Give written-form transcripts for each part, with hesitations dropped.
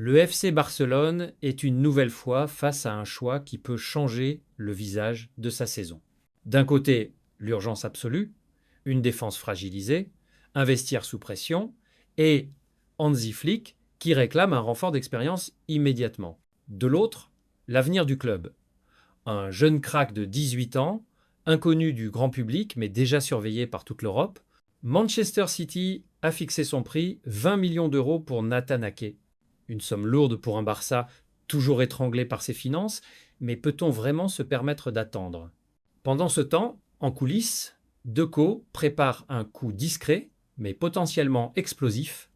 Le FC Barcelone est une nouvelle fois face à un choix qui peut changer le visage de sa saison. D'un côté, l'urgence absolue, une défense fragilisée, un vestiaire sous pression et Hansi Flick qui réclame un renfort d'expérience immédiatement. De l'autre, l'avenir du club. Un jeune crack de 18 ans, inconnu du grand public mais déjà surveillé par toute l'Europe, Manchester City a fixé son prix 20 millions d'euros pour Nathan Ake. Une somme lourde pour un Barça toujours étranglé par ses finances, mais peut-on vraiment se permettre d'attendre? Pendant ce temps, en coulisses, Deco prépare un coup discret, mais potentiellement explosif.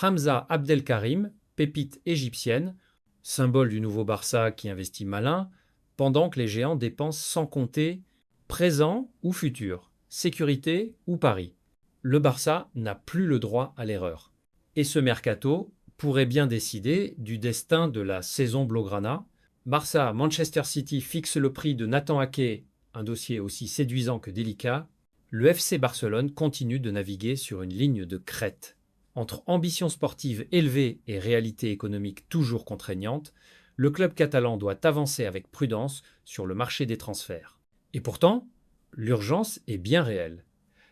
Hamza Abdelkarim, pépite égyptienne, symbole du nouveau Barça qui investit malin, pendant que les géants dépensent sans compter présent ou futur, sécurité ou pari. Le Barça n'a plus le droit à l'erreur. Et ce mercato pourrait bien décider du destin de la saison Blaugrana. Barça-Manchester City fixe le prix de Nathan Ake, un dossier aussi séduisant que délicat. Le FC Barcelone continue de naviguer sur une ligne de crête. Entre ambition sportive élevée et réalité économique toujours contraignante, le club catalan doit avancer avec prudence sur le marché des transferts. Et pourtant, l'urgence est bien réelle.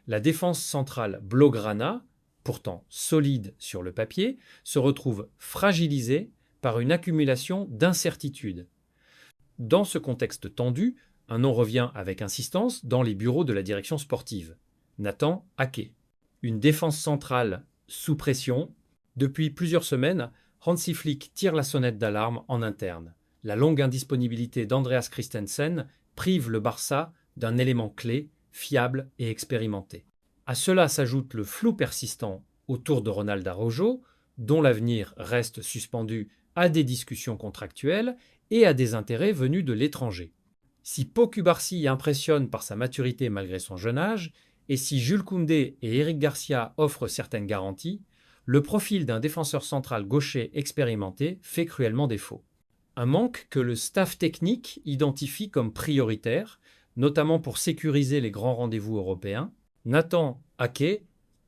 La défense centrale Blaugrana, pourtant solide sur le papier, se retrouve fragilisée par une accumulation d'incertitudes. Dans ce contexte tendu, un nom revient avec insistance dans les bureaux de la direction sportive. Nathan Ake. Une défense centrale sous pression. Depuis plusieurs semaines, Hansi Flick tire la sonnette d'alarme en interne. La longue indisponibilité d'Andreas Christensen prive le Barça d'un élément clé, fiable et expérimenté. À cela s'ajoute le flou persistant autour de Ronald Araujo, dont l'avenir reste suspendu à des discussions contractuelles et à des intérêts venus de l'étranger. Si Pau Cubarsí impressionne par sa maturité malgré son jeune âge, et si Jules Koundé et Eric Garcia offrent certaines garanties, le profil d'un défenseur central gaucher expérimenté fait cruellement défaut. Un manque que le staff technique identifie comme prioritaire, notamment pour sécuriser les grands rendez-vous européens. Nathan Ake,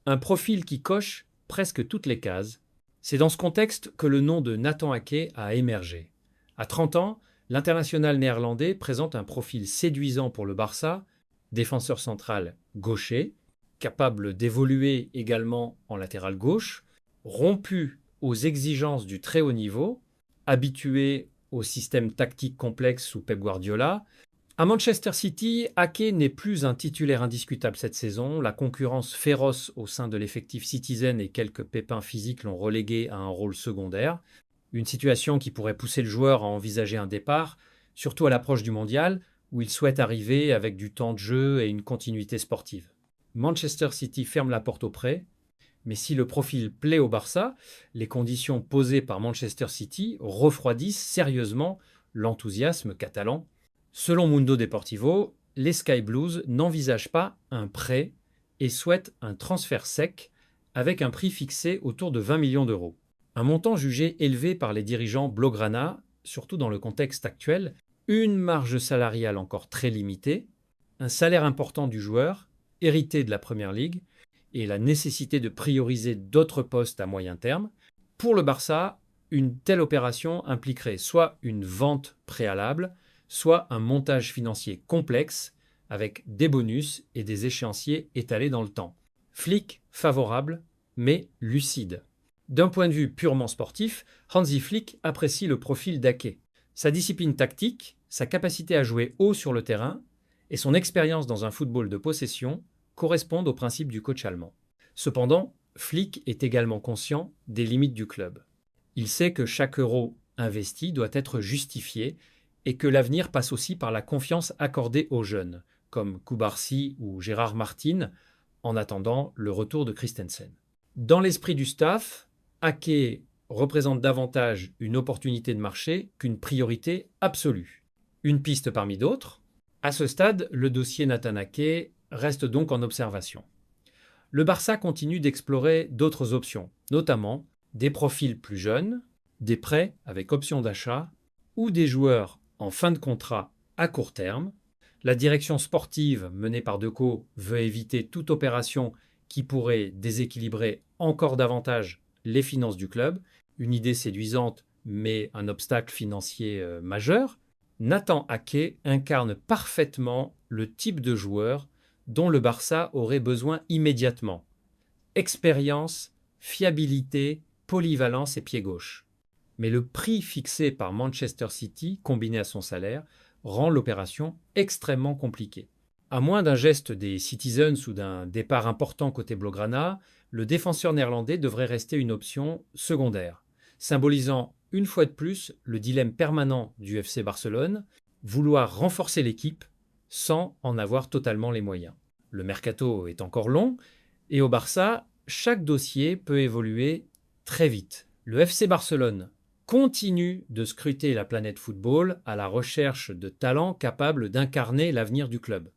un profil qui coche presque toutes les cases. C'est dans ce contexte que le nom de Nathan Ake a émergé. À 30 ans, l'international néerlandais présente un profil séduisant pour le Barça, défenseur central gaucher, capable d'évoluer également en latéral gauche, rompu aux exigences du très haut niveau, habitué au système tactique complexe sous Pep Guardiola. À Manchester City, Ake n'est plus un titulaire indiscutable cette saison. La concurrence féroce au sein de l'effectif Citizen et quelques pépins physiques l'ont relégué à un rôle secondaire. Une situation qui pourrait pousser le joueur à envisager un départ, surtout à l'approche du mondial, où il souhaite arriver avec du temps de jeu et une continuité sportive. Manchester City ferme la porte au prêt, mais si le profil plaît au Barça, les conditions posées par Manchester City refroidissent sérieusement l'enthousiasme catalan. Selon Mundo Deportivo, les Sky Blues n'envisagent pas un prêt et souhaitent un transfert sec avec un prix fixé autour de 20 millions d'euros. Un montant jugé élevé par les dirigeants Blaugrana, surtout dans le contexte actuel, une marge salariale encore très limitée, un salaire important du joueur, hérité de la Première Ligue, et la nécessité de prioriser d'autres postes à moyen terme. Pour le Barça, une telle opération impliquerait soit une vente préalable, soit un montage financier complexe avec des bonus et des échéanciers étalés dans le temps. Flick favorable, mais lucide. D'un point de vue purement sportif, Hansi Flick apprécie le profil d'Ake. Sa discipline tactique, sa capacité à jouer haut sur le terrain et son expérience dans un football de possession correspondent aux principes du coach allemand. Cependant, Flick est également conscient des limites du club. Il sait que chaque euro investi doit être justifié et que l'avenir passe aussi par la confiance accordée aux jeunes, comme Cubarsí ou Gérard Martin, en attendant le retour de Christensen. Dans l'esprit du staff, Ake représente davantage une opportunité de marché qu'une priorité absolue. Une piste parmi d'autres. À ce stade, le dossier Nathan Ake reste donc en observation. Le Barça continue d'explorer d'autres options, notamment des profils plus jeunes, des prêts avec option d'achat ou des joueurs en fin de contrat à court terme. La direction sportive menée par Deco veut éviter toute opération qui pourrait déséquilibrer encore davantage les finances du club. une idée séduisante mais un obstacle financier majeur, Nathan Ake incarne parfaitement le type de joueur dont le Barça aurait besoin immédiatement. Expérience, fiabilité, polyvalence et pied gauche. Mais le prix fixé par Manchester City, combiné à son salaire, rend l'opération extrêmement compliquée. À moins d'un geste des Citizens ou d'un départ important côté Blaugrana, le défenseur néerlandais devrait rester une option secondaire, symbolisant une fois de plus le dilemme permanent du FC Barcelone, vouloir renforcer l'équipe sans en avoir totalement les moyens. Le mercato est encore long et au Barça, chaque dossier peut évoluer très vite. Le FC Barcelone continue de scruter la planète football à la recherche de talents capables d'incarner l'avenir du club.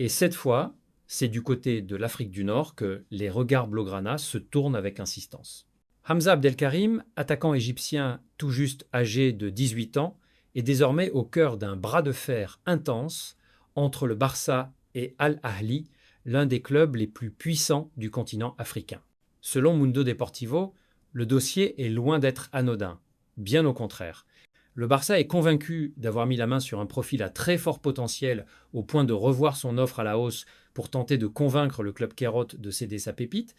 Et cette fois, c'est du côté de l'Afrique du Nord que les regards blaugrana se tournent avec insistance. Hamza Abdelkarim, attaquant égyptien tout juste âgé de 18 ans, est désormais au cœur d'un bras de fer intense entre le Barça et Al Ahly, l'un des clubs les plus puissants du continent africain. Selon Mundo Deportivo, le dossier est loin d'être anodin, bien au contraire. Le Barça est convaincu d'avoir mis la main sur un profil à très fort potentiel au point de revoir son offre à la hausse pour tenter de convaincre le club Kairote de céder sa pépite.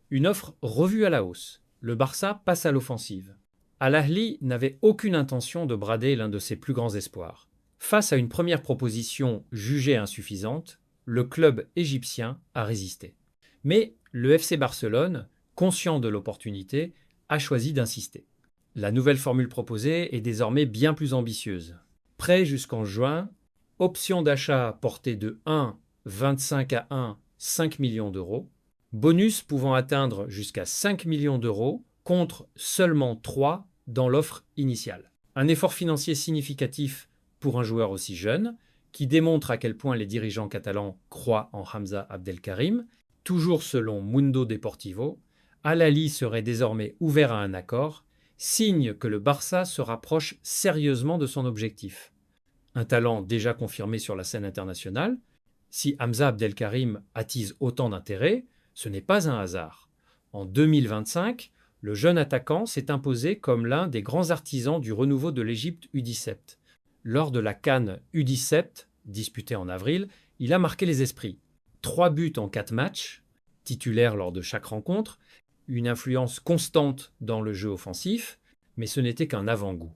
Une offre revue à la hausse. Le Barça passe à l'offensive. Al Ahly n'avait aucune intention de brader l'un de ses plus grands espoirs. Face à une première proposition jugée insuffisante, le club égyptien a résisté. Mais le FC Barcelone, conscient de l'opportunité, a choisi d'insister. La nouvelle formule proposée est désormais bien plus ambitieuse. Prêt jusqu'en juin, option d'achat portée de 1, 25 à 1, 5 millions d'euros, bonus pouvant atteindre jusqu'à 5 millions d'euros contre seulement 3 dans l'offre initiale. Un effort financier significatif pour un joueur aussi jeune, qui démontre à quel point les dirigeants catalans croient en Hamza Abdelkarim. Toujours selon Mundo Deportivo, Al Ahly serait désormais ouvert à un accord, signe que le Barça se rapproche sérieusement de son objectif. Un talent déjà confirmé sur la scène internationale, si Hamza Abdelkarim attise autant d'intérêt, ce n'est pas un hasard. En 2025, le jeune attaquant s'est imposé comme l'un des grands artisans du renouveau de l'Égypte U17. Lors de la CAN U17, disputée en avril, il a marqué les esprits. 3 buts en 4 matchs, titulaire lors de chaque rencontre, une influence constante dans le jeu offensif, mais ce n'était qu'un avant-goût.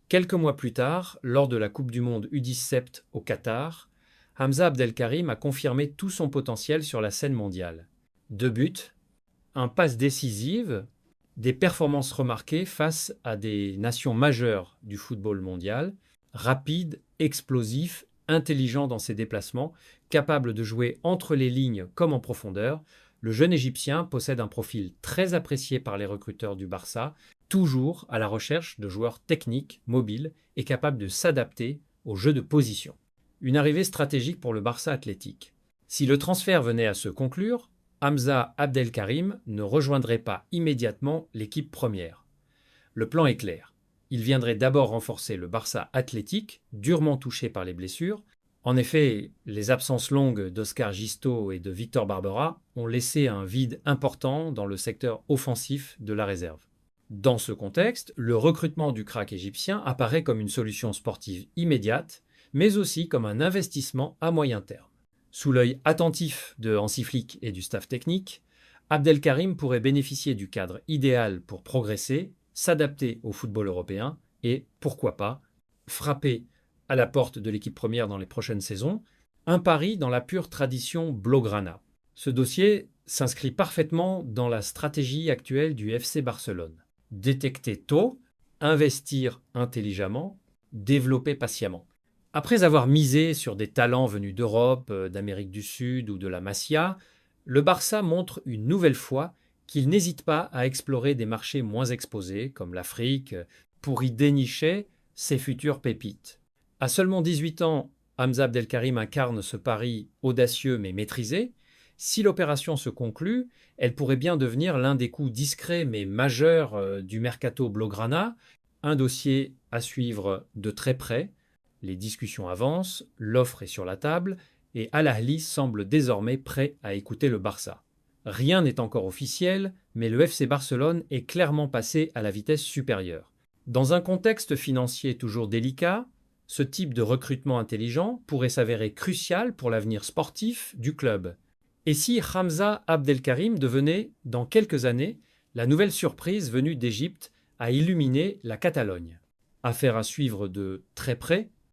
Quelques mois plus tard, lors de la Coupe du Monde U17 au Qatar, Hamza Abdelkarim a confirmé tout son potentiel sur la scène mondiale. 2 buts, un passe décisive, des performances remarquées face à des nations majeures du football mondial, rapide, explosif, intelligent dans ses déplacements, capable de jouer entre les lignes comme en profondeur, le jeune Égyptien possède un profil très apprécié par les recruteurs du Barça, toujours à la recherche de joueurs techniques, mobiles et capables de s'adapter au jeu de position. Une arrivée stratégique pour le Barça athlétique. Si le transfert venait à se conclure, Hamza Abdelkarim ne rejoindrait pas immédiatement l'équipe première. Le plan est clair. Il viendrait d'abord renforcer le Barça athlétique, durement touché par les blessures. En effet, les absences longues d'Oscar Gisto et de Victor Barbera ont laissé un vide important dans le secteur offensif de la réserve. Dans ce contexte, le recrutement du crack égyptien apparaît comme une solution sportive immédiate, mais aussi comme un investissement à moyen terme. Sous l'œil attentif de Hansi Flick et du staff technique, Abdelkarim pourrait bénéficier du cadre idéal pour progresser, s'adapter au football européen et, pourquoi pas, frapper à la porte de l'équipe première dans les prochaines saisons, un pari dans la pure tradition blaugrana. Ce dossier s'inscrit parfaitement dans la stratégie actuelle du FC Barcelone. Détecter tôt, investir intelligemment, développer patiemment. Après avoir misé sur des talents venus d'Europe, d'Amérique du Sud ou de la Masia, le Barça montre une nouvelle fois qu'il n'hésite pas à explorer des marchés moins exposés, comme l'Afrique, pour y dénicher ses futures pépites. À seulement 18 ans, Hamza Abdelkarim incarne ce pari audacieux mais maîtrisé. Si l'opération se conclut, elle pourrait bien devenir l'un des coups discrets mais majeurs du mercato blaugrana, un dossier à suivre de très près. Les discussions avancent, l'offre est sur la table et Al Ahly semble désormais prêt à écouter le Barça. Rien n'est encore officiel, mais le FC Barcelone est clairement passé à la vitesse supérieure. Dans un contexte financier toujours délicat, ce type de recrutement intelligent pourrait s'avérer crucial pour l'avenir sportif du club. Et si Hamza Abdelkarim devenait, dans quelques années, la nouvelle surprise venue d'Égypte à illuminer la Catalogne? Affaire à suivre de très près,